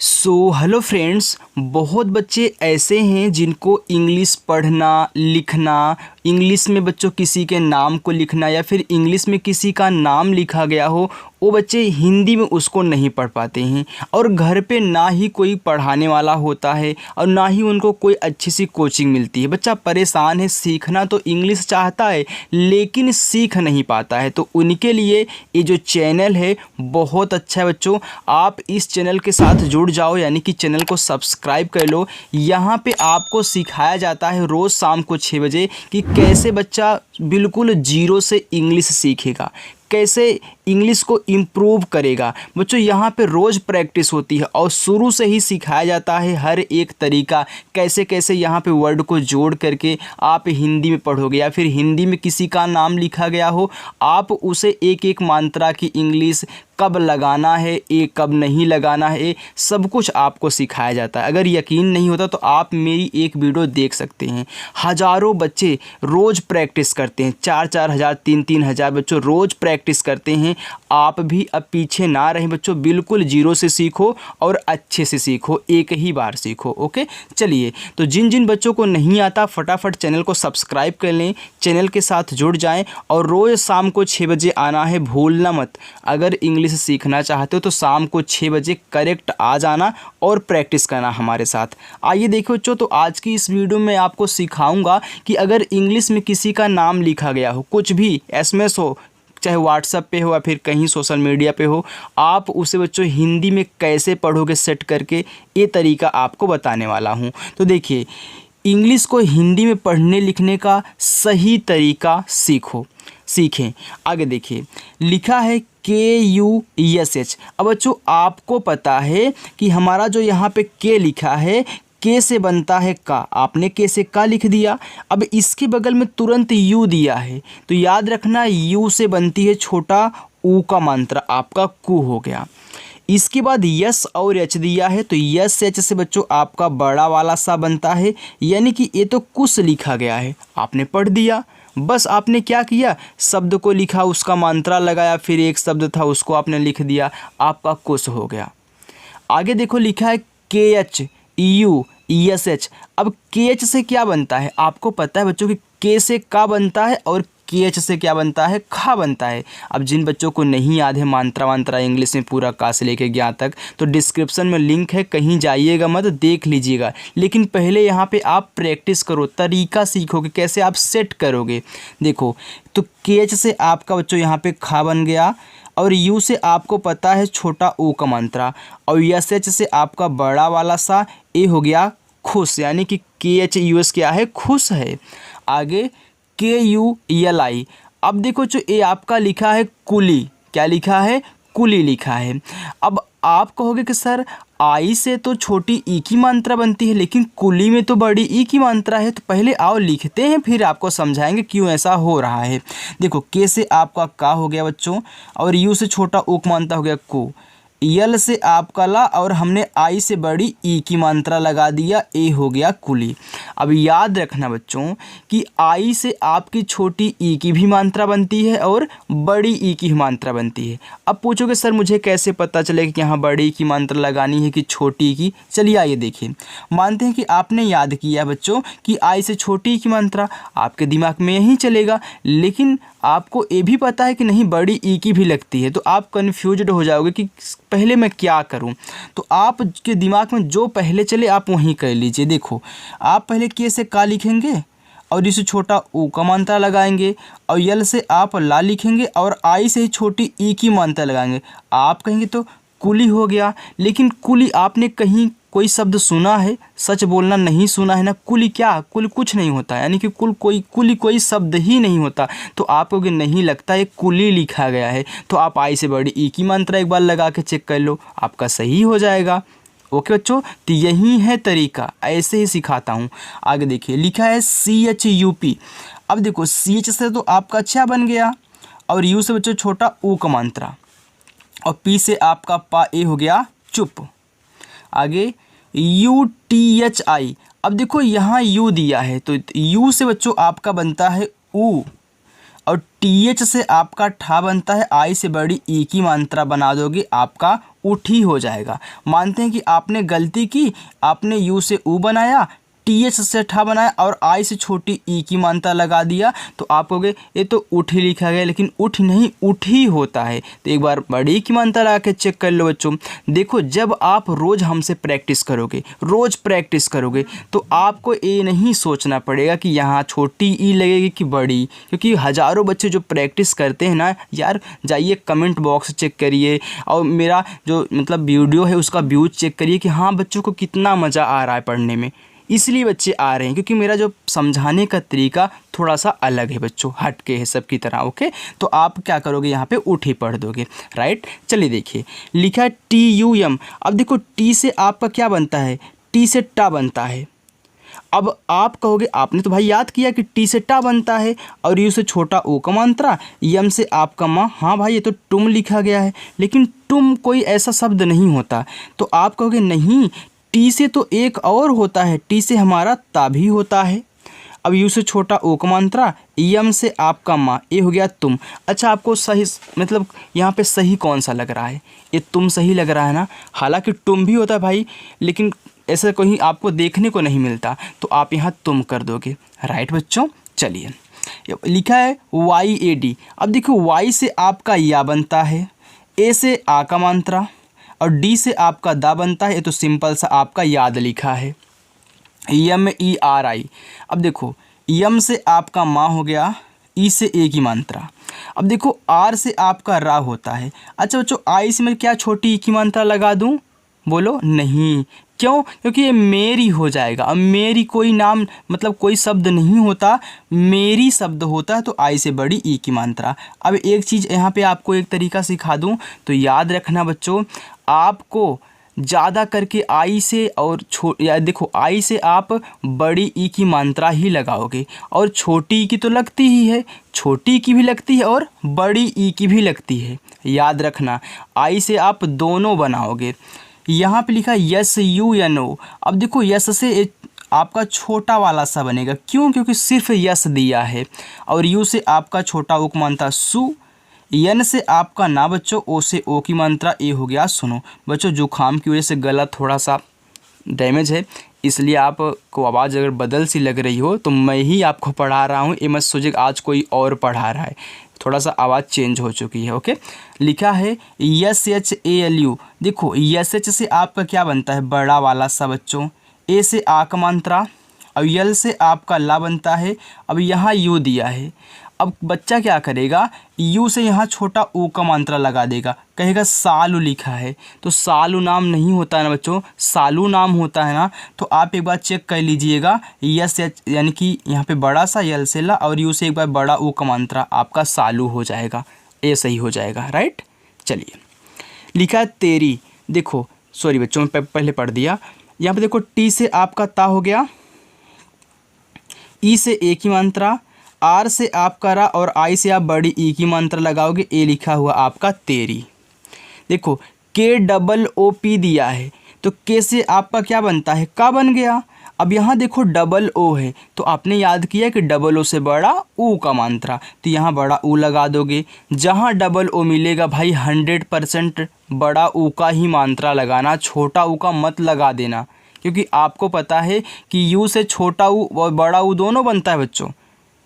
Hello friends. बहुत बच्चे ऐसे हैं जिनको इंग्लिश पढ़ना लिखना, इंग्लिश में बच्चों किसी के नाम को लिखना या फिर इंग्लिश में किसी का नाम लिखा गया हो, वो बच्चे हिंदी में उसको नहीं पढ़ पाते हैं। और घर पे ना ही कोई पढ़ाने वाला होता है और ना ही उनको कोई अच्छी सी कोचिंग मिलती है। बच्चा परेशान है, सीखना तो इंग्लिश चाहता है लेकिन सीख नहीं पाता है। तो उनके लिए ये जो चैनल है बहुत अच्छा है बच्चों। आप इस चैनल के साथ जुड़ जाओ, यानी कि चैनल को सब्सक्राइब कर लो। यहाँ पे आपको सिखाया जाता है रोज़ शाम को 6 बजे कि कैसे बच्चा बिल्कुल जीरो से इंग्लिश सीखेगा, कैसे इंग्लिश को इम्प्रूव करेगा। बच्चों यहाँ पे रोज़ प्रैक्टिस होती है और शुरू से ही सिखाया जाता है हर एक तरीका, कैसे कैसे यहाँ पे वर्ड को जोड़ करके आप हिंदी में पढ़ोगे या फिर हिंदी में किसी का नाम लिखा गया हो आप उसे एक एक मात्रा की इंग्लिश कब लगाना है, ये कब नहीं लगाना है, सब कुछ आपको सिखाया जाता है। अगर यकीन नहीं होता तो आप मेरी एक वीडियो देख सकते हैं। हज़ारों बच्चे रोज़ प्रैक्टिस करते हैं, 4-4 हज़ार 3-3 हज़ार बच्चों रोज़ प्रैक्टिस करते हैं। आप भी अब पीछे ना रहें बच्चों, बिल्कुल जीरो से सीखो और अच्छे से सीखो, एक ही बार सीखो। ओके, चलिए तो जिन जिन बच्चों को नहीं आता फटाफट चैनल को सब्सक्राइब कर लें, चैनल के साथ जुड़ जाएं और रोज़ शाम को 6 बजे आना है, भूलना मत। अगर इंग्लिश सीखना चाहते हो तो शाम को 6 बजे करेक्ट आ जाना और प्रैक्टिस करना हमारे साथ। आइए देखो बच्चों, तो आज की इस वीडियो में आपको सिखाऊंगा कि अगर इंग्लिश में किसी का नाम लिखा गया हो, कुछ भी एसएमएस हो, चाहे व्हाट्सएप पे हो या फिर कहीं सोशल मीडिया पे हो, आप उसे बच्चों हिंदी में कैसे पढ़ोगे सेट करके, ये तरीका आपको बताने वाला हूँ। तो देखिए, इंग्लिश को हिंदी में पढ़ने लिखने का सही तरीका सीखें। आगे देखिए, लिखा है KUSH। अब बच्चों आपको पता है कि हमारा जो यहाँ पे के लिखा है, के से बनता है का, आपने के से का लिख दिया। अब इसके बगल में तुरंत यू दिया है, तो याद रखना यू से बनती है छोटा ऊ का मात्रा, आपका कु हो गया। इसके बाद यस और एच दिया है, तो यस एच से बच्चों आपका बड़ा वाला सा बनता है, यानी कि ये तो कुछ लिखा गया है, आपने पढ़ दिया। बस आपने क्या किया, शब्द को लिखा, उसका मात्रा लगाया, फिर एक शब्द था उसको आपने लिख दिया, आपका कुछ हो गया। आगे देखो, लिखा है KHUSH। अब KH से क्या बनता है, आपको पता है बच्चों कि के से का बनता है और KH से क्या बनता है, खा बनता है। अब जिन बच्चों को नहीं याद है मात्रा इंग्लिश में पूरा का से लेके ज्ञा तक, तो डिस्क्रिप्शन में लिंक है, कहीं जाइएगा मत, देख लीजिएगा। लेकिन पहले यहाँ पे आप प्रैक्टिस करो, तरीका सीखोगे कैसे आप सेट करोगे। देखो, तो KH से आपका बच्चों यहाँ पे खा बन गया और यू से आपको पता है छोटा ओ का मात्रा, और SH से आपका बड़ा वाला सा ए हो गया खुश, यानी कि KHUS क्या है, खुश है। आगे KULI। अब देखो जो ये आपका लिखा है कुली, क्या लिखा है, कुली लिखा है। अब आप कहोगे कि सर आई से तो छोटी ई की मात्रा बनती है लेकिन कुली में तो बड़ी ई की मात्रा है। तो पहले आओ लिखते हैं, फिर आपको समझाएंगे क्यों ऐसा हो रहा है। देखो, के से आपका का हो गया बच्चों, और यू से छोटा ओ की मात्रा हो गया को, यल से आपका ला, और हमने आई से बड़ी ई की मात्रा लगा दिया, ए हो गया कुली। अब याद रखना बच्चों कि आई से आपकी छोटी ई की भी मात्रा बनती है और बड़ी ई की मात्रा बनती है। अब पूछोगे सर मुझे कैसे पता चलेगा कि यहाँ बड़ी की मात्रा लगानी है कि छोटी की। चलिए आइए देखिए, मानते हैं कि आपने याद किया बच्चों कि आई से छोटी की मात्रा, आपके दिमाग में यही चलेगा, लेकिन आपको ये भी पता है कि नहीं बड़ी ई की भी लगती है। तो आप कन्फ्यूज्ड हो जाओगे कि पहले मैं क्या करूं। तो आपके दिमाग में जो पहले चले आप वहीं कर लीजिए। देखो, आप पहले के से का लिखेंगे और इसे छोटा ऊ का मात्रा लगाएंगे, और यल से आप ला लिखेंगे और आई से ही छोटी ई की मात्रा लगाएंगे। आप कहेंगे तो कुली हो गया, लेकिन कुली आपने कहीं कोई शब्द सुना है, सच बोलना नहीं सुना है ना। कुली क्या, कुल कुछ नहीं होता, यानी कि कुली कोई शब्द ही नहीं होता। तो आपको नहीं लगता है कुली लिखा गया है, तो आप आई से बड़ी ई की मात्रा एक बार लगा के चेक कर लो, आपका सही हो जाएगा। ओके बच्चों, तो यही है तरीका, ऐसे ही सिखाता हूँ। आगे देखिए, लिखा है CHUP। अब देखो, CH से तो आपका अच्छा बन गया, और यू से बच्चों छोटा ऊ का मात्रा, और पी से आपका पा ए हो गया चुप। आगे UTHI। अब देखो यहाँ यू दिया है, तो यू से बच्चों आपका बनता है ऊ, और TH से आपका ठा बनता है, आई से बड़ी ई की मात्रा बना दोगे, आपका उठी हो जाएगा। मानते हैं कि आपने गलती की, आपने यू से ऊ बनाया, टीएच से ठा बनाया और आई से छोटी ई की मात्रा लगा दिया, तो आप कहोगे ये तो उठी लिखा गया, लेकिन उठ नहीं, उठी होता है। तो एक बार बड़ी की मात्रा लगा के चेक कर लो बच्चों। देखो जब आप रोज़ हमसे प्रैक्टिस करोगे, रोज़ प्रैक्टिस करोगे, तो आपको ये नहीं सोचना पड़ेगा कि यहाँ छोटी ई लगेगी कि बड़ी, क्योंकि हज़ारों बच्चे जो प्रैक्टिस करते हैं ना यार, जाइए कमेंट बॉक्स चेक करिए और मेरा जो मतलब वीडियो है उसका व्यूज चेक करिए कि हाँ बच्चों को कितना मज़ा आ रहा है पढ़ने में। इसलिए बच्चे आ रहे हैं क्योंकि मेरा जो समझाने का तरीका थोड़ा सा अलग है बच्चों, हट के है सबकी तरह। ओके, तो आप क्या करोगे, यहाँ पे उठी पढ़ दोगे, राइट। चलिए देखिए, लिखा है TUM। अब देखो टी से आपका क्या बनता है, टी से टा बनता है। अब आप कहोगे आपने तो भाई याद किया कि टी से टा बनता है और यू से छोटा ओ का मात्रा, यम से आपका माँ। हाँ भाई ये तो टुम लिखा गया है, लेकिन टुम कोई ऐसा शब्द नहीं होता। तो आप कहोगे नहीं, टी से तो एक और होता है, टी से हमारा ता भी होता है। अब यू से छोटा ओ का मात्रा, यम से आपका माँ, ये हो गया तुम। अच्छा आपको सही मतलब यहाँ पे सही कौन सा लग रहा है, ये तुम सही लग रहा है ना। हालांकि तुम भी होता है भाई, लेकिन ऐसा कहीं आपको देखने को नहीं मिलता, तो आप यहाँ तुम कर दोगे, राइट बच्चों। चलिए लिखा है YAD। अब देखो वाई से आपका या बनता है, ए से आ का मात्रा और डी से आपका दा बनता है। ये तो सिंपल सा आपका याद लिखा है, YAMERI। अब देखो यम से आपका माँ हो गया, ई से ए की मात्रा। अब देखो आर से आपका रा होता है। अच्छा बच्चों आई से मैं क्या छोटी ई की मात्रा लगा दूँ, बोलो नहीं, क्यों, क्योंकि ये मेरी हो जाएगा। अब मेरी कोई नाम मतलब कोई शब्द नहीं होता, मेरी शब्द होता है, तो आई से बड़ी ई की मात्रा। अब एक चीज़ यहाँ पे आपको एक तरीका सिखा दूँ, तो याद रखना बच्चों, आपको ज़्यादा करके आई से और या देखो आई से आप बड़ी ई की मात्रा ही लगाओगे, और छोटी ई की तो लगती ही है, छोटी की भी लगती है और बड़ी ई की भी लगती है। याद रखना आई से आप दोनों बनाओगे। यहाँ पे लिखा SUNO। अब देखो यस से आपका छोटा वाला सा बनेगा, क्यों, क्योंकि सिर्फ यस दिया है। और यू से आपका छोटा ओ की मात्रा सु, यन से आपका ना बच्चों, ओ से ओ की मात्रा ए हो गया सुनो। बच्चों जुखाम की वजह से गला थोड़ा सा डैमेज है, इसलिए आपको आवाज़ अगर बदल सी लग रही हो तो मैं ही आपको पढ़ा रहा हूँ, ये मत सोचिए आज कोई और पढ़ा रहा है, थोड़ा सा आवाज़ चेंज हो चुकी है। ओके, लिखा है SHALU। देखो SH से आपका क्या बनता है, बड़ा वाला सा बच्चों, ए से आ का मात्रा और यल से आपका ला बनता है। अब यहाँ यू दिया है, अब बच्चा क्या करेगा, यू से यहाँ छोटा ऊ का मात्रा लगा देगा, कहेगा सालू लिखा है, तो सालू नाम नहीं होता है ना बच्चों, सालू नाम होता है ना। तो आप एक बार चेक कर लीजिएगा, यस यानी कि यहाँ पे बड़ा सा यल से ला और यू से एक बार बड़ा ऊ का मात्रा, आपका सालू हो जाएगा, ये सही हो जाएगा, राइट। चलिए लिखा है तेरी। देखो सॉरी बच्चों मैं पहले पढ़ दिया, यहाँ पे देखो टी से आपका ता हो गया, ई से ए की मात्रा, आर से आपका रा और आई से आप बड़ी ई की मात्रा लगाओगे, ए लिखा हुआ आपका तेरी। देखो KOOP दिया है, तो के से आपका क्या बनता है, का बन गया। अब यहाँ देखो डबल ओ है, तो आपने याद किया कि डबल ओ से बड़ा ऊ का मात्रा, तो यहाँ बड़ा ऊ लगा दोगे। जहाँ डबल ओ मिलेगा भाई 100% बड़ा ऊ का ही मात्रा लगाना, छोटा ऊ का मत लगा देना, क्योंकि आपको पता है कि यू से छोटा ऊ और बड़ा ऊ दोनों बनता है बच्चों।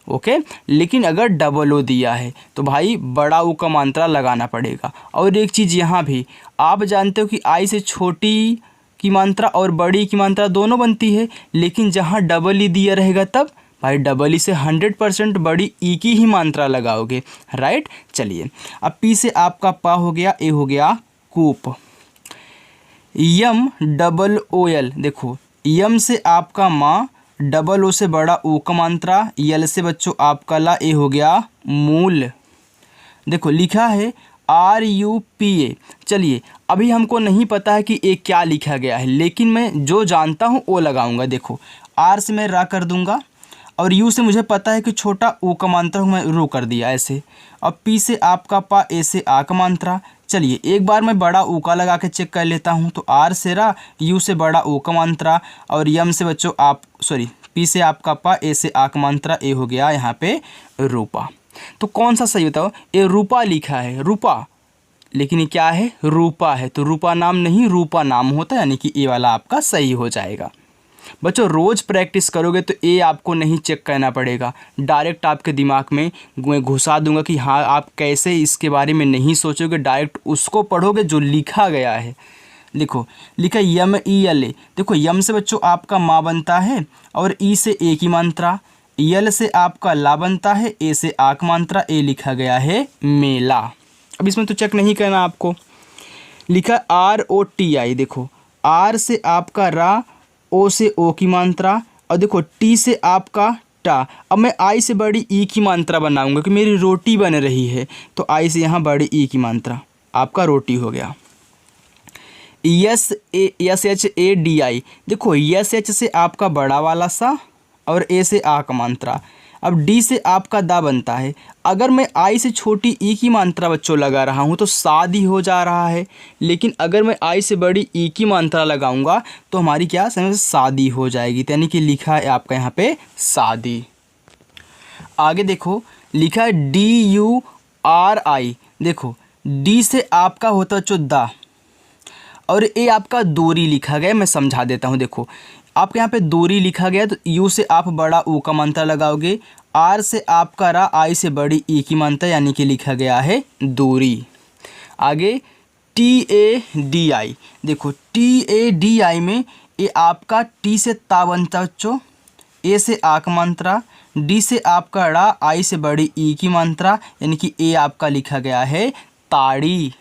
ओके, लेकिन अगर डबल ओ दिया है तो भाई बड़ा ऊ का मात्रा लगाना पड़ेगा। और एक चीज़ यहाँ भी आप जानते हो कि आई से छोटी की मात्रा और बड़ी की मात्रा दोनों बनती है, लेकिन जहाँ डबल ई दिया रहेगा तब भाई डबल ई से 100% बड़ी ई की ही मात्रा लगाओगे, राइट। चलिए अब पी से आपका पा हो गया, ए हो गया कूप। YOL। देखो यम से आपका माँ, डबल ओ से बड़ा ऊ का मात्रा, यल से बच्चों आपका ला, ए हो गया मूल। देखो लिखा है RUPA। चलिए अभी हमको नहीं पता है कि ये क्या लिखा गया है, लेकिन मैं जो जानता हूँ वो लगाऊंगा। देखो आर से मैं रा कर दूंगा और यू से मुझे पता है कि छोटा ऊ का मात्रा मैं रू कर दिया ऐसे। अब पी से आपका पा, ए से आ का मात्रा। चलिए एक बार मैं बड़ा ऊ का लगा के चेक कर लेता हूँ, तो आर से रा, यू से बड़ा ऊ का मात्रा और यम से बच्चों आप पी से आपका पा, ए से आ का मात्रा, ए हो गया यहाँ पे रूपा। तो कौन सा सही बताओ, ये रूपा लिखा है, रूपा लेकिन ये क्या है, रूपा है, तो रूपा नाम नहीं रूपा नाम होता है, यानी कि ए वाला आपका सही हो जाएगा। बच्चों रोज़ प्रैक्टिस करोगे तो ए आपको नहीं चेक करना पड़ेगा, डायरेक्ट आपके दिमाग में मैं घुसा दूंगा कि हाँ आप कैसे इसके बारे में नहीं सोचोगे, डायरेक्ट उसको पढ़ोगे जो लिखा गया है। देखो लिखा यम ई यल ए, देखो यम से बच्चों आपका माँ बनता है और ई से ए की मात्रा, यल से आपका ला बनता है, ए से आक मात्रा, ए लिखा गया है मेला। अब इसमें तो चेक नहीं करना आपको। लिखा आर ओ टी आई, देखो आर से आपका रा, ओ से ओ की मात्रा, और देखो टी से आपका टा। अब मैं आई से बड़ी ई की मात्रा बनाऊंगा कि मेरी रोटी बन रही है, तो आई से यहाँ बड़ी ई की मात्रा, आपका रोटी हो गया। Yes H A D I, देखो यस एच से आपका बड़ा वाला सा और ए से आ का मात्रा। अब डी से आपका दा बनता है। अगर मैं आई से छोटी ई की मात्रा बच्चों लगा रहा हूँ तो सादी हो जा रहा है, लेकिन अगर मैं आई से बड़ी ई की मात्रा लगाऊंगा तो हमारी क्या समझ सादी हो जाएगी, यानी कि लिखा है आपका यहाँ पे सादी। आगे देखो लिखा है डी यू आर आई, देखो डी से आपका होता चुद्दा और ए आपका दूरी लिखा गया, मैं समझा देता हूँ। देखो आपके यहाँ पे दूरी लिखा गया तो यू से आप बड़ा ऊ का मात्रा लगाओगे, आर से आपका रा, आई से बड़ी ई की मात्रा, यानी कि लिखा गया है दूरी। आगे टी ए डी आई, देखो टी ए डी आई में ए आपका टी से ता बनता बच्चों, ए से आक मात्रा, डी से आपका ड़ा, आई से बड़ी ई की मात्रा, यानी कि ए आपका लिखा गया है ताड़ी।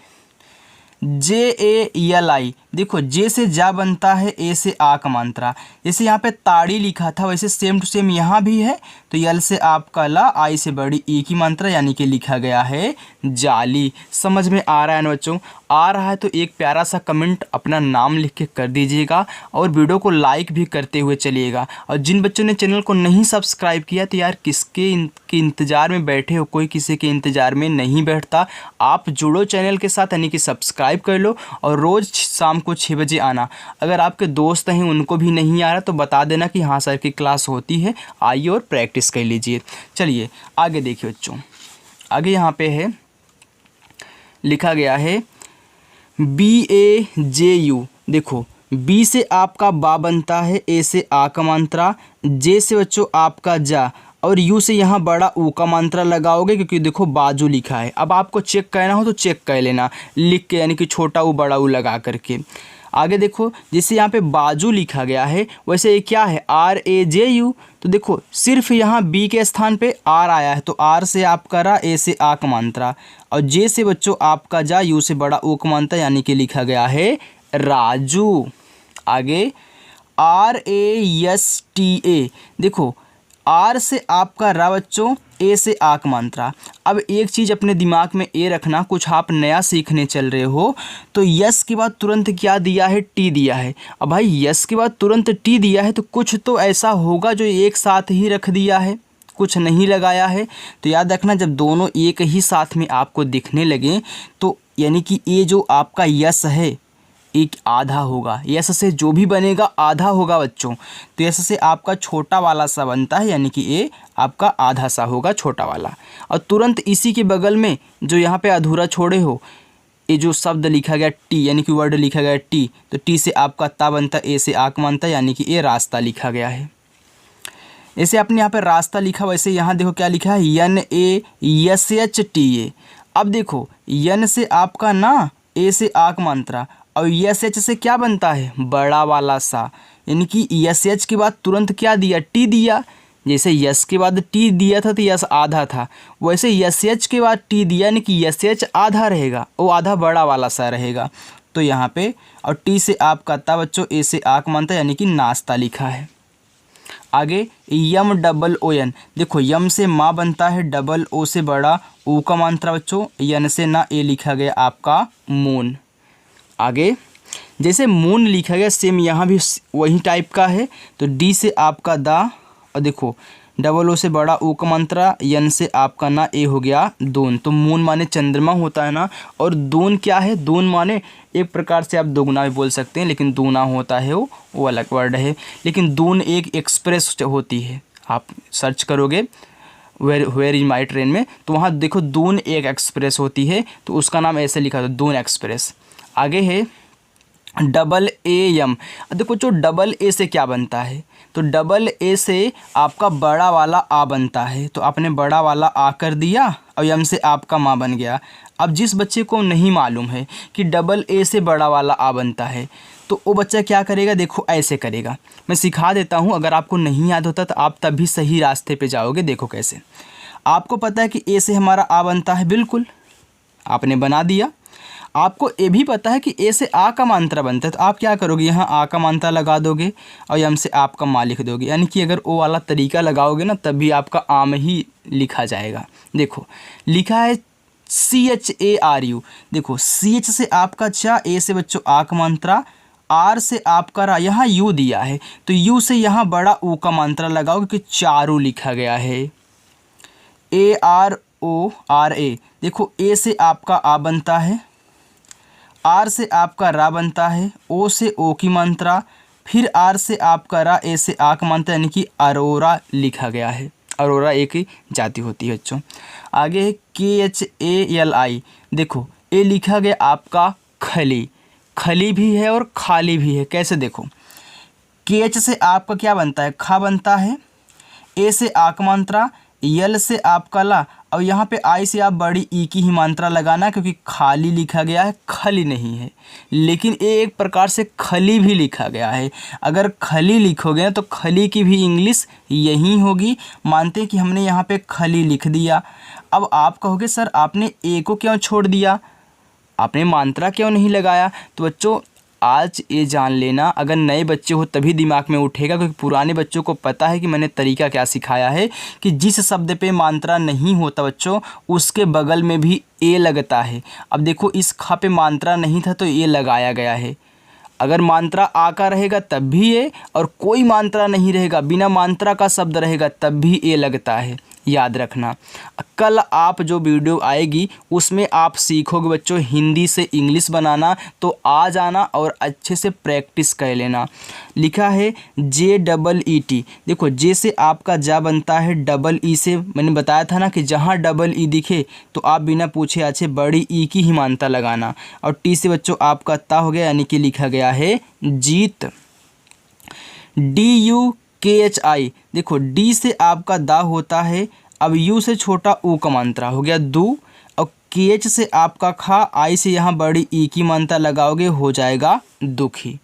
जे ए यल आई, देखो जे से जा बनता है, ए से आ का मात्रा, जैसे यहाँ पे ताड़ी लिखा था वैसे सेम टू सेम यहाँ भी है, तो यल से आपका ला, आई से बड़ी ई की मात्रा, यानी कि लिखा गया है जाली। समझ में आ रहा है ना बच्चों? आ रहा है तो एक प्यारा सा कमेंट अपना नाम लिख के कर दीजिएगा और वीडियो को लाइक भी करते हुए चलिएगा। और जिन बच्चों ने चैनल को नहीं सब्सक्राइब किया तो यार किसके इंतज़ार में बैठे हो, कोई किसी के इंतज़ार में नहीं बैठता। आप जुड़ो चैनल के साथ, यानी कि सब्सक्राइब कर लो और रोज़ शाम को 6 बजे आना। अगर आपके दोस्त हैं उनको भी नहीं आ रहा तो बता देना कि हाँ सर की क्लास होती है, आइए और प्रैक्टिस कर लीजिए। चलिए आगे देखिए बच्चों, आगे यहाँ पे है लिखा गया है बी ए जे यू, देखो बी से आपका बा बनता है, ए से आ का मात्रा, जे से बच्चों आपका जा और यू से यहाँ बड़ा ऊ का मात्रा लगाओगे क्योंकि देखो बाजू लिखा है। अब आपको चेक करना हो तो चेक कर लेना लिख के, यानी कि छोटा ऊ बड़ा ऊ लगा करके। आगे देखो जैसे यहाँ पे बाजू लिखा गया है वैसे ये क्या है आर ए जे यू, तो देखो सिर्फ यहाँ बी के स्थान पे आर आया है, तो आर से आपका रा, ए से आ का मात्रा और जे से बच्चों आपका जा, यू से बड़ा ऊ का मात्रा, यानी कि लिखा गया है राजू। आगे R A S T A, देखो आर से आपका रा बच्चों, ए से आक मात्रा। अब एक चीज़ अपने दिमाग में ए रखना, कुछ आप नया सीखने चल रहे हो तो यस के बाद तुरंत क्या दिया है, टी दिया है। अब भाई यस के बाद तुरंत टी दिया है तो कुछ तो ऐसा होगा जो एक साथ ही रख दिया है, कुछ नहीं लगाया है। तो याद रखना जब दोनों एक ही साथ में आपको दिखने लगे तो यानी कि ये जो आपका यस है एक आधा होगा, यस से जो भी बनेगा आधा होगा बच्चों। तो यस से आपका छोटा वाला सा बनता है, यानी कि ये आपका आधा सा होगा छोटा वाला। और तुरंत इसी के बगल में जो यहाँ पे अधूरा छोड़े हो, ये जो शब्द लिखा गया टी, यानी कि वर्ड लिखा गया टी, तो टी से आपका ता बनता, ए से आक बनता, यानी कि ये रास्ता लिखा गया है। जैसे आपने यहाँ पे रास्ता लिखा वैसे यहाँ देखो क्या लिखा है यन ए यस एच टी ए। अब देखो यन से आपका ना, ए से आक मात्रा और यस एच से क्या बनता है बड़ा वाला सा, यानी कि यस एच के बाद तुरंत क्या दिया, टी दिया। जैसे यस के बाद टी दिया था तो यस आधा था, वैसे यस एच के बाद टी दिया, यानी कि यस एच आधा रहेगा, वो आधा बड़ा वाला सा रहेगा। तो यहाँ पे और टी से आपका ता बच्चों, ए से आक मात्रा, यानी कि नाश्ता लिखा है। आगे यम डबल ओ एन, देखो यम से माँ बनता है, डबल ओ से बड़ा ऊ का मात्रा बच्चों, यन से ना, ए लिखा गया आपका मून। आगे जैसे मून लिखा गया सेम यहाँ भी वही टाइप का है, तो डी से आपका दा और देखो डबल ओ से बड़ा ऊ का मात्रा, यन से आपका ना, ए हो गया दून। तो मून माने चंद्रमा होता है ना, और दून क्या है, दून माने एक प्रकार से आप दोगुना भी बोल सकते हैं, लेकिन दूना होता है वो अलग वर्ड है। लेकिन दून एक एक्सप्रेस होती है, आप सर्च करोगे वेयर इज माई ट्रेन में, तो वहाँ देखो दून एक एक्सप्रेस होती है, तो उसका नाम ऐसे लिखा था दून एक्सप्रेस। आगे है डबल ए एम। देखो जो डबल ए से क्या बनता है, तो डबल ए से आपका बड़ा वाला आ बनता है, तो आपने बड़ा वाला आ कर दिया और यम से आपका माँ बन गया। अब जिस बच्चे को नहीं मालूम है कि डबल ए से बड़ा वाला आ बनता है, तो वो बच्चा क्या करेगा, देखो ऐसे करेगा। मैं सिखा देता हूँ, अगर आपको नहीं याद होता तो आप तब भी सही रास्ते पे जाओगे। देखो कैसे, आपको पता है कि ए से हमारा आ बनता है, बिल्कुल आपने बना दिया। आपको ये भी पता है कि ए से आ का मात्रा बनता है, तो आप क्या करोगे, यहाँ आ का मात्रा लगा दोगे और यम से आपका माँ लिख दोगे। यानी कि अगर वो वाला तरीका लगाओगे ना, तब भी आपका आम ही लिखा जाएगा। देखो लिखा है CHARU। देखो CH से आपका चा, ए से बच्चों आ का मात्रा, आर से आपका रा, यहाँ यू दिया है तो यू से यहाँ बड़ा ऊ का मात्रा लगाओगे कि चारू लिखा गया है। ARORA। देखो ए से आपका आ बनता है, आर से आपका रा बनता है, ओ से ओ की मात्रा, फिर आर से आपका रा, ए से आ का मात्रा, यानी कि अरोरा लिखा गया है। अरोरा एक ही जाति होती है बच्चों। आगे है KHALI। देखो ए लिखा गया आपका खली, खली भी है और खाली भी है। कैसे, देखो KH से आपका क्या बनता है, खा बनता है, ए से आ का मात्रा, यल से आपका ला, और यहाँ पे आई से आप बड़ी ई की ही मात्रा लगाना, क्योंकि खाली लिखा गया है, खली नहीं है। लेकिन ये एक प्रकार से खली भी लिखा गया है। अगर खली लिखोगे ना तो खली की भी इंग्लिश यही होगी। मानते हैं कि हमने यहाँ पे खली लिख दिया। अब आप कहोगे सर आपने ए को क्यों छोड़ दिया, आपने मात्रा क्यों नहीं लगाया। तो बच्चों आज ये जान लेना, अगर नए बच्चे हो तभी दिमाग में उठेगा, क्योंकि पुराने बच्चों को पता है कि मैंने तरीका क्या सिखाया है कि जिस शब्द पे मात्रा नहीं होता बच्चों, उसके बगल में भी ए लगता है। अब देखो इस खा पे मात्रा नहीं था तो ए लगाया गया है। अगर मात्रा आ का रहेगा तब भी ए, और कोई मात्रा नहीं रहेगा, बिना मात्रा का शब्द रहेगा तब भी ए लगता है। याद रखना, कल आप जो वीडियो आएगी उसमें आप सीखोगे बच्चों हिंदी से इंग्लिश बनाना, तो आ जाना और अच्छे से प्रैक्टिस कर लेना। लिखा है JEET। देखो जे से आपका जा बनता है, डबल ई से मैंने बताया था ना कि जहाँ डबल ई दिखे तो आप बिना पूछे अच्छे बड़ी ई की ही मात्रा लगाना, और टी से बच्चों आपका ता हो गया, यानी कि लिखा गया है जीत। DUKHI। देखो डी से आपका दा होता है, अब यू से छोटा ऊ का मात्रा हो गया दू, और KH से आपका खा, आई से यहाँ बड़ी ई की मात्रा लगाओगे, हो जाएगा दुखी।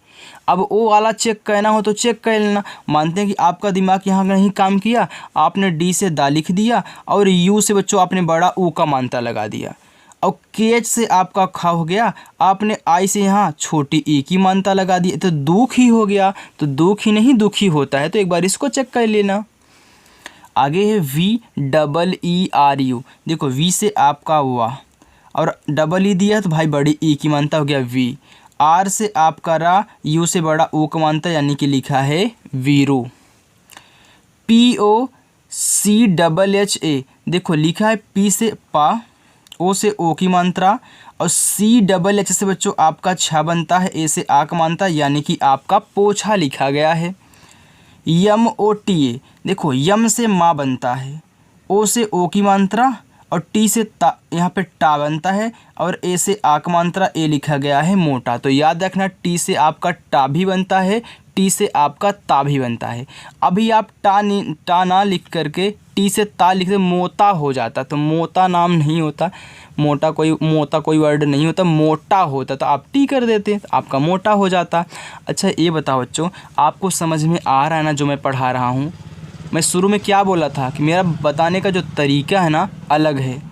अब ओ वाला चेक करना हो तो चेक कर लेना। मानते हैं कि आपका दिमाग यहाँ नहीं काम किया, आपने डी से दा लिख दिया और यू से बच्चों आपने बड़ा ऊ का मात्रा लगा दिया, और KH से आपका खा हो गया, आपने आई से यहाँ छोटी ई की मात्रा लगा दी, तो दुख ही हो गया। तो दुख ही नहीं दुखी होता है, तो एक बार इसको चेक कर लेना। आगे है VEERU। देखो वी से आपका वाह और डबल ई दिया तो भाई बड़ी ई की मात्रा हो गया वी, आर से आपका रा, यू से बड़ा ओ का मात्रा, यानी कि लिखा है वीरू। POCHHA। देखो लिखा है पी से पा, ओ से ओ की मात्रा, और CHH से बच्चों आपका छा बनता है, ए से आ का मात्रा, यानी कि आपका पोछा लिखा गया है। MOTA। देखो यम से माँ बनता है, ओ से ओ की मात्रा, और टी से ता, यहाँ पे टा बनता है, और ए से आ का मात्रा, ए लिखा गया है मोटा। तो याद रखना टी से आपका टा भी बनता है, टी से आपका ता भी बनता है। अभी आप टा ना लिख करके टी से ता लिख दे, मोता हो जाता, तो मोता नाम नहीं होता, मोता कोई वर्ड नहीं होता, मोटा होता, तो आप टी कर देते तो आपका मोटा हो जाता। अच्छा ये बताओ बच्चों, आपको समझ में आ रहा है ना जो मैं पढ़ा रहा हूँ। मैं शुरू में क्या बोला था कि मेरा बताने का जो तरीका है ना अलग है।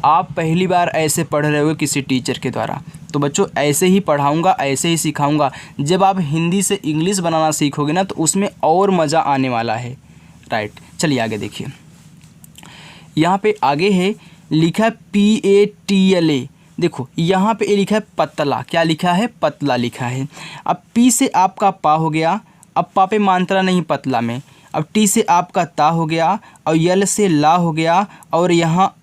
आप पहली बार ऐसे पढ़ रहे हो किसी टीचर के द्वारा, तो बच्चों ऐसे ही पढ़ाऊंगा, ऐसे ही सिखाऊंगा। जब आप हिंदी से इंग्लिश बनाना सीखोगे ना तो उसमें और मज़ा आने वाला है। राइट, चलिए आगे देखिए। यहाँ पे आगे है लिखा है PATLA। देखो यहाँ पे लिखा है पतला, क्या लिखा है, पतला लिखा है। अब पी से आपका पा हो गया, अब पा पे मात्रा नहीं पतला में, अब टी से आपका ता हो गया, और यल से ला हो गया, और यहाँ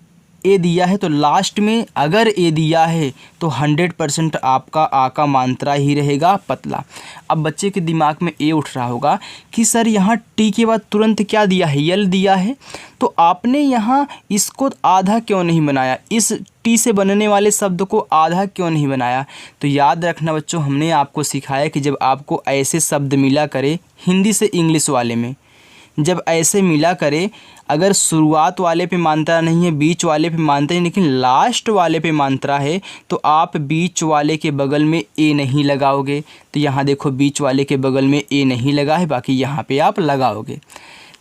ए दिया है तो लास्ट में अगर ए दिया है तो 100% आपका आ का मात्रा ही रहेगा पतला। अब बच्चे के दिमाग में ये उठ रहा होगा कि सर यहाँ टी के बाद तुरंत क्या दिया है, यल दिया है, तो आपने यहाँ इसको आधा क्यों नहीं बनाया, इस टी से बनने वाले शब्द को आधा क्यों नहीं बनाया। तो याद रखना बच्चों, हमने आपको सिखाया कि जब आपको ऐसे शब्द मिला करे हिंदी से इंग्लिश वाले में, जब ऐसे मिला करे, अगर शुरुआत वाले पे मात्रा नहीं है, बीच वाले पे मात्रा है, लेकिन लास्ट वाले पे मात्रा है, तो आप बीच वाले के बगल में ए नहीं लगाओगे। तो यहाँ देखो बीच वाले के बगल में ए नहीं लगा है, बाकी यहाँ पे आप लगाओगे।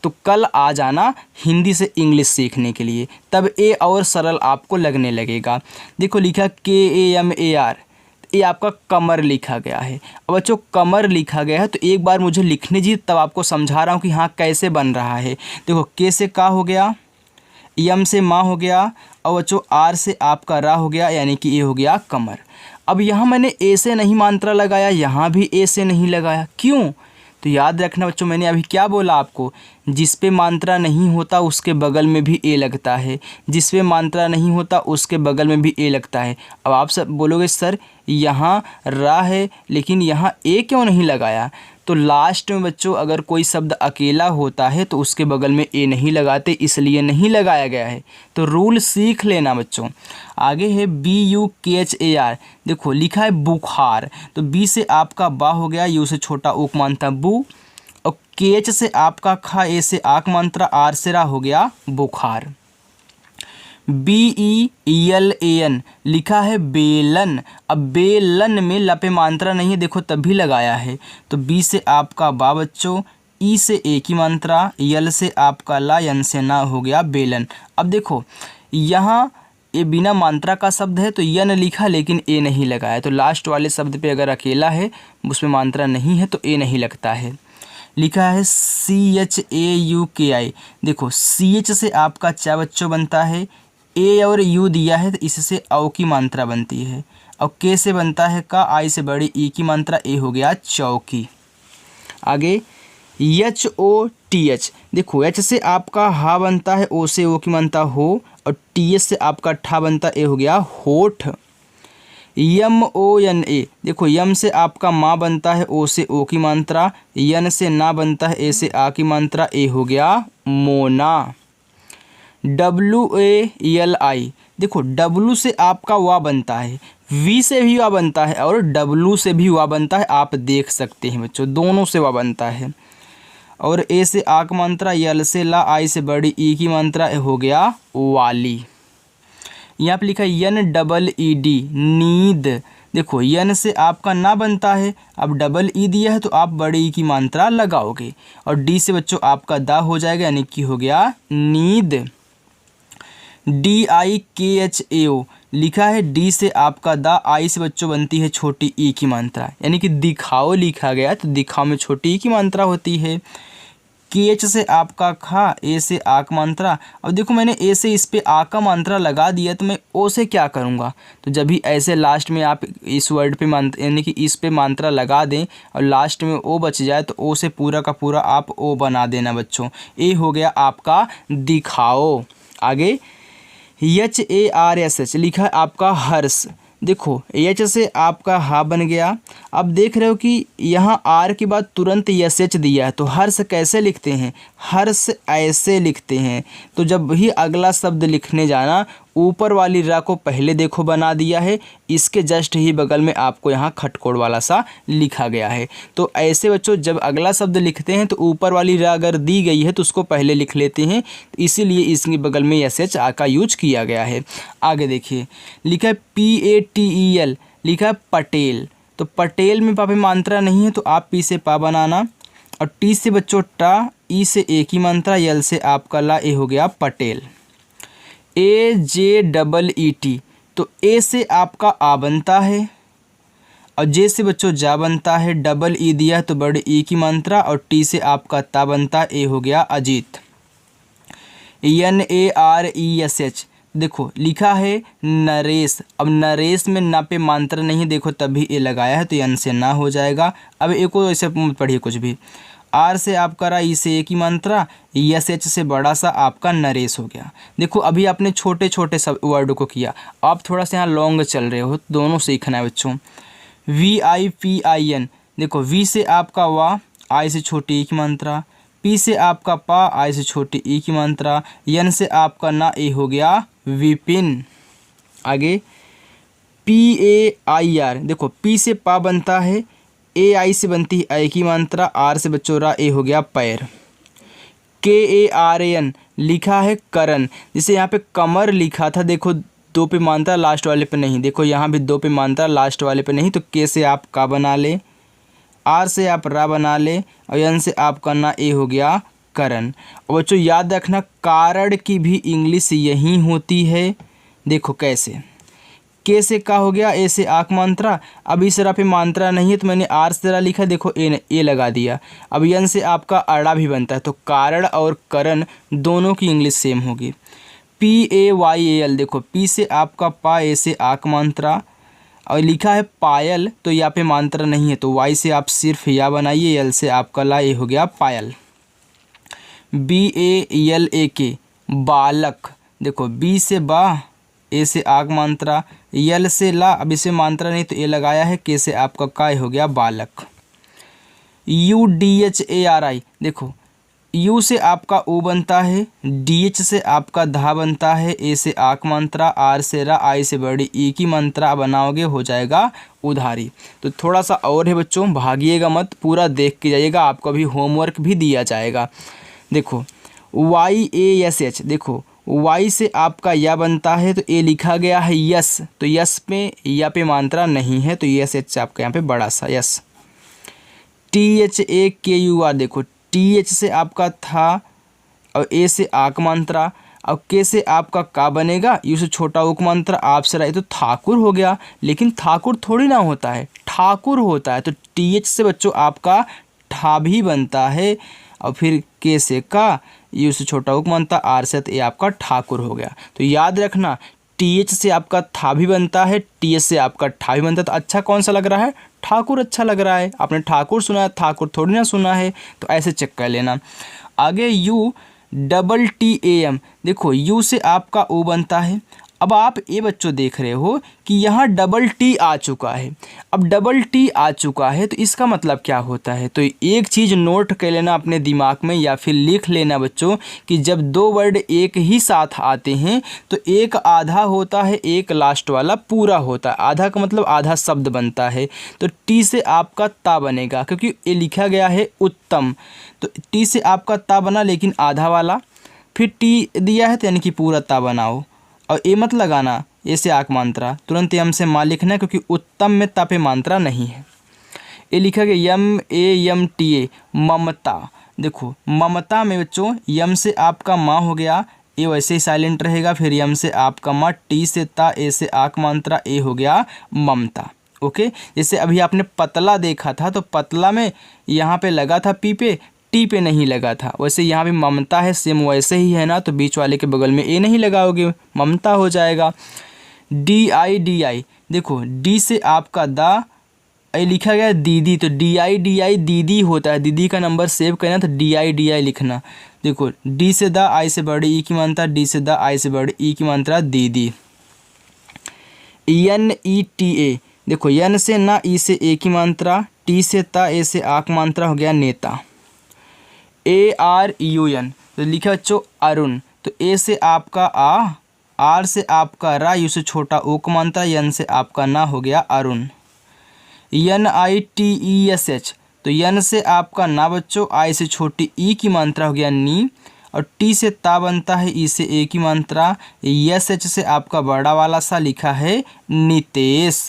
तो कल आ जाना हिंदी से इंग्लिश सीखने के लिए, तब ए और सरल आपको लगने लगेगा। देखो लिखा KAMAR, ये आपका कमर लिखा गया है। अब बच्चों कमर लिखा गया है तो एक बार मुझे लिखने दीजिए, तब आपको समझा रहा हूँ कि हाँ कैसे बन रहा है। देखो के से का हो गया, यम से माँ हो गया, और बच्चों आर से आपका रा हो गया, यानी कि ये हो गया कमर। अब यहाँ मैंने ए से नहीं मात्रा लगाया, यहाँ भी ए से नहीं लगाया, क्यों? तो याद रखना बच्चों, मैंने अभी क्या बोला आपको, जिस पे मात्रा नहीं होता उसके बगल में भी ए लगता है, जिस पे मात्रा नहीं होता उसके बगल में भी ए लगता है। अब आप सब बोलोगे सर यहाँ रा है लेकिन यहाँ ए क्यों नहीं लगाया, तो लास्ट में बच्चों अगर कोई शब्द अकेला होता है तो उसके बगल में ए नहीं लगाते, इसलिए नहीं लगाया गया है। तो रूल सीख लेना बच्चों। आगे है BUKHAR, देखो लिखा है बुखार, तो बी से आपका बा हो गया, यू से छोटा ऊक मात्रा बू, और KH से आपका खा, ए से आक मात्रा, आर से रा हो गया बुखार। BELAN लिखा है बेलन, अब बेलन में लपे मात्रा नहीं है, देखो तभी लगाया है। तो बी से आपका बा बच्चों, ई से ए की मात्रा, यल से आपका ला, यन से ना हो गया बेलन। अब देखो यहाँ ये बिना मात्रा का शब्द है तो यन लिखा लेकिन ए नहीं लगाया, तो लास्ट वाले शब्द पे अगर अकेला है उसमें मात्रा नहीं है तो ए नहीं लगता है। लिखा है CHAUKI, देखो CH से आपका चा बच्चों बनता है, ए और यू दिया है तो इससे औ की मात्रा बनती है, और के से बनता है का, आई से बड़ी ई की मात्रा, ए हो गया चौकी। आगे HOTH, देखो एच से आपका हा बनता है, ओ से ओ की मात्रा हो, और TH से आपका ठा बनता, ए हो गया होठ। MONA, देखो यम से आपका माँ बनता है, ओ से ओ की मात्रा, यन से ना बनता है, ए से आ की मात्रा, ए हो गया मोना। WALI, देखो W से आपका वा बनता है, V से भी वा बनता है, और W से भी वा बनता है, आप देख सकते हैं बच्चों दोनों से वा बनता है, और ए से आ की मात्रा, यल से ला, आई से बड़ी ई की मात्रा, हो गया वाली। यहाँ पे लिखा है NEED, नींद, देखो यन से आपका ना बनता है, अब डबल ई दिया है तो आप बड़ी ई की मात्रा लगाओगे, और डी से बच्चों आपका दा हो जाएगा, यानी कि हो गया नींद। DIKHAO लिखा है, डी से आपका दा, आई से बच्चों बनती है छोटी ई की मात्रा, यानी कि दिखाओ लिखा गया तो दिखाओ में छोटी ई की मात्रा होती है। KH से आपका खा, ए से आक मात्रा, अब देखो मैंने ए से इस पे आ का मात्रा लगा दिया तो मैं ओ से क्या करूँगा, तो जब भी ऐसे लास्ट में आप इस वर्ड पे मात्रा यानी कि इस पे मात्रा लगा दें और लास्ट में ओ बच जाए तो ओ से पूरा का पूरा आप ओ बना देना बच्चों, ए हो गया आपका दिखाओ। आगे HARSH लिखा है आपका हर्ष, देखो एच से आपका हा बन गया, अब देख रहे हो कि यहाँ आर के बाद तुरंत एच दिया है, तो हर्ष कैसे लिखते हैं, हर्ष ऐसे लिखते हैं। तो जब भी अगला शब्द लिखने जाना, ऊपर वाली रा को पहले देखो बना दिया है, इसके जस्ट ही बगल में आपको यहाँ खटकोड़ वाला सा लिखा गया है। तो ऐसे बच्चों जब अगला शब्द लिखते हैं तो ऊपर वाली रा अगर दी गई है तो उसको पहले लिख लेते हैं, इसीलिए इसके बगल में एच आ का यूज किया गया है। आगे देखिए लिखा है PATEL, लिखा है पटेल, तो पटेल में पापे मात्रा नहीं है तो आप पी से पा बनाना, और टी से बच्चों टा, ई से ए की मात्रा, यल से आपका ला, ए हो गया पटेल। AJEET, तो ए से आपका आ बनता है, और जे से बच्चों जा बनता है, डबल ई दिया तो बड़े ई की मात्रा, और टी से आपका ता बनता, ए हो गया अजीत। NARESH, देखो लिखा है नरेश, अब नरेश में ना पे मात्रा नहीं है, देखो तभी ए लगाया है तो यन से ना हो जाएगा। अब एक को ऐसे पढ़िए कुछ भी, आर से आपका रा, ई से एक ही मात्रा, यस एच से बड़ा सा आपका नरेश हो गया। देखो अभी आपने छोटे छोटे सब वर्ड को किया, आप थोड़ा सा यहाँ लॉन्ग चल रहे हो, दोनों सीखना है बच्चों। V I P I N, देखो वी से आपका वा, आई से छोटी ई की मात्रा, पी से आपका पा, आई से छोटी ई की मात्रा, एन से आपका ना, ए हो गया विपिन। आगे पी ए आई आर, देखो पी से पा बनता है, ए आई से बनती है आई की मात्रा, आर से बच्चों रा, ए हो गया पैर। के ए आर ए एन लिखा है करण, जिसे यहाँ पे कमर लिखा था, देखो दो पे मात्रा लास्ट वाले पे नहीं, देखो यहाँ भी दो पे मात्रा लास्ट वाले पे नहीं, तो के से आप का बना ले, आर से आप रा बना ले, और एन से आपका ना, ए हो गया करण। और बच्चों याद रखना कारण की भी इंग्लिश यही होती है। देखो कैसे, के से का हो गया, ए से आक मात्रा, अब इस रा पे मात्रा नहीं है तो मैंने आर से रा लिखा, देखो ए लगा दिया। अब एन से आपका अड़ा भी बनता है, तो कारण और करण दोनों की इंग्लिश सेम होगी। P A Y A L, देखो पी से आपका पा, ए से आक मात्रा, और लिखा है पायल, तो यहाँ पे मात्रा नहीं है, तो वाई से आप सिर्फ या बनाइए, एल से आपका ला, ए हो गया पायल। बी ए एल ए के बालक, देखो बी से बा, ए से आग मात्रा, यल से ला, अब इसे मात्रा नहीं तो ए लगाया है, के से आपका का, हो गया बालक। U D H A R आई, देखो यू से आपका ओ बनता है, डी एच से आपका धा बनता है, ए से आक मात्रा, आर से रा, आई से बड़ी ई की मात्रा बनाओगे, हो जाएगा उधारी। तो थोड़ा सा और है बच्चों, भागिएगा मत, पूरा देख के जाइएगा, आपको अभी होमवर्क भी दिया जाएगा। देखो वाई ए एस एच, देखो वाई से आपका या बनता है, तो ए लिखा गया है यस, तो यस पे या पे मात्रा नहीं है, तो यस एच से आपका यहाँ पे बड़ा सा यस। टी एच ए के यू आर, देखो टी एच से आपका था, और ए से आक मात्रा, और के से आपका का बनेगा, यू से छोटा उक मात्रा, आप से रहा, तो ठाकुर हो गया। लेकिन ठाकुर थोड़ी ना होता है, ठाकुर होता है, तो टी एच से बच्चों आपका ठा भी बनता है, और फिर के से का, यू से छोटा उक मात्रा, आर से, तो ये आपका ठाकुर हो गया। तो याद रखना टी एच से आपका था भी बनता है, टी एच से आपका ठा भी बनता है, तो अच्छा कौन सा लग रहा है, ठाकुर अच्छा लग रहा है। आपने ठाकुर सुना है, ठाकुर थोड़ी ना सुना है, तो ऐसे चेक कर लेना। आगे U double T A M, देखो यू से आपका ओ बनता है। अब आप ये बच्चों देख रहे हो कि यहाँ डबल टी आ चुका है। अब डबल टी आ चुका है तो इसका मतलब क्या होता है, तो एक चीज़ नोट कर लेना अपने दिमाग में या फिर लिख लेना बच्चों कि जब दो वर्ड एक ही साथ आते हैं तो एक आधा होता है, एक लास्ट वाला पूरा होता है। आधा का मतलब आधा शब्द बनता है, तो टी से आपका ता बनेगा, क्योंकि ये लिखा गया है उत्तम, तो टी से आपका ता बना लेकिन आधा वाला, फिर टी दिया है तो यानी कि पूरा ता बनाओ, और ए मत लगाना, ए से आक मात्रा, तुरंत यम से माँ लिखना है, क्योंकि उत्तम में ता पे मात्रा नहीं है। ये लिखा गया यम ए यम टी ए, ममता। देखो ममता में बच्चों यम से आपका माँ हो गया, ए वैसे ही साइलेंट रहेगा, फिर यम से आपका माँ, टी से ता, ए से आक मात्रा, ए हो गया ममता। ओके, जैसे अभी आपने पतला देखा था, तो पतला में यहाँ पे लगा था पी पे, टी पे नहीं लगा था, वैसे यहाँ भी ममता है, सेम वैसे ही है ना, तो बीच वाले के बगल में ए नहीं लगाओगे, ममता हो जाएगा। डी आई, देखो डी से आपका दा, ए लिखा गया दीदी, तो डी आई दीदी होता है, दीदी का नंबर सेव करना, तो डी आई लिखना। देखो डी से दा, आई से बड़ी ई की मात्रा, डी से दा, आई से बड़ी ई की मात्रा, दीदी। एन ई टी ए, देखो एन से ना, ई से ए की मात्रा, टी से ता, ए से आक मात्रा, हो गया नेता। ए आर यू एन, तो लिखा बच्चों अरुण, तो ए से आपका आ, आर से आपका रा, यू से छोटा ओ को मात्रा, एन से आपका ना, हो गया Arun. N I T E S H, तो एन से आपका ना बच्चों, आई से छोटी ई की मात्रा, हो गया नी, और टी से ता बनता है, ई से ए की मात्रा, एस एच से आपका बड़ा वाला सा लिखा है नितेश।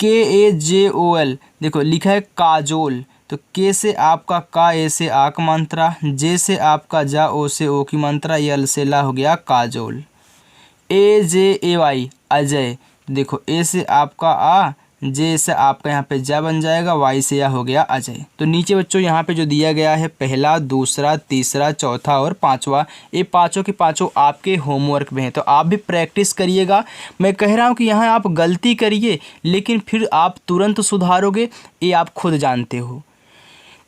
के ए जे ओ एल, देखो लिखा है काजोल, तो के से आपका का, ए से आक मात्रा, जे से आपका जा, ओ से ओ की मात्रा, यल से ला, हो गया काजोल। ए जे ए वाई अजय, देखो ए से आपका आ, जे से आपका यहाँ पे जा बन जाएगा, वाई से या, हो गया अजय। तो नीचे बच्चों यहाँ पे जो दिया गया है पहला, दूसरा, तीसरा, चौथा और पांचवा, ये पांचों के पांचों आपके होमवर्क में है, तो आप भी प्रैक्टिस करिएगा। मैं कह रहा हूँ कि यहाँ आप गलती करिए लेकिन फिर आप तुरंत सुधारोगे, ये आप खुद जानते हो।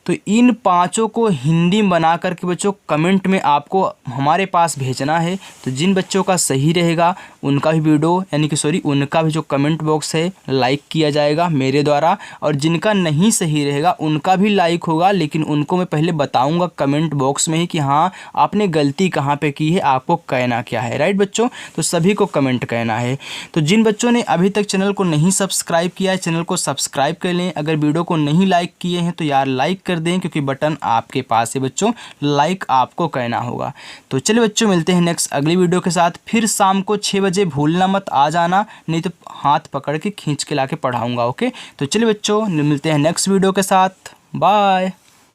तो इन पांचों को हिंदी में बना करके बच्चों कमेंट में आपको हमारे पास भेजना है। तो जिन बच्चों का सही रहेगा उनका भी वीडियो यानी कि सॉरी उनका भी जो कमेंट बॉक्स है लाइक किया जाएगा मेरे द्वारा, और जिनका नहीं सही रहेगा उनका भी लाइक होगा, लेकिन उनको मैं पहले बताऊंगा कमेंट बॉक्स में ही कि हाँ आपने गलती कहाँ पे की है, आपको कहना क्या है। राइट बच्चों, तो सभी को कमेंट कहना है। तो जिन बच्चों ने अभी तक चैनल को नहीं सब्सक्राइब किया है चैनल को सब्सक्राइब कर लें। अगर वीडियो को नहीं लाइक किए हैं तो यार लाइक कर दें, क्योंकि बटन आपके पास है बच्चों, लाइक आपको कहना होगा। तो चलिए बच्चों मिलते हैं नेक्स्ट अगली वीडियो के साथ। फिर शाम को 6 बजे भूलना मत आ जाना, नहीं तो हाथ पकड़ के खींच के ला के पढ़ाऊँगा। ओके, तो चलिए बच्चों मिलते हैं नेक्स्ट वीडियो के साथ। बाय।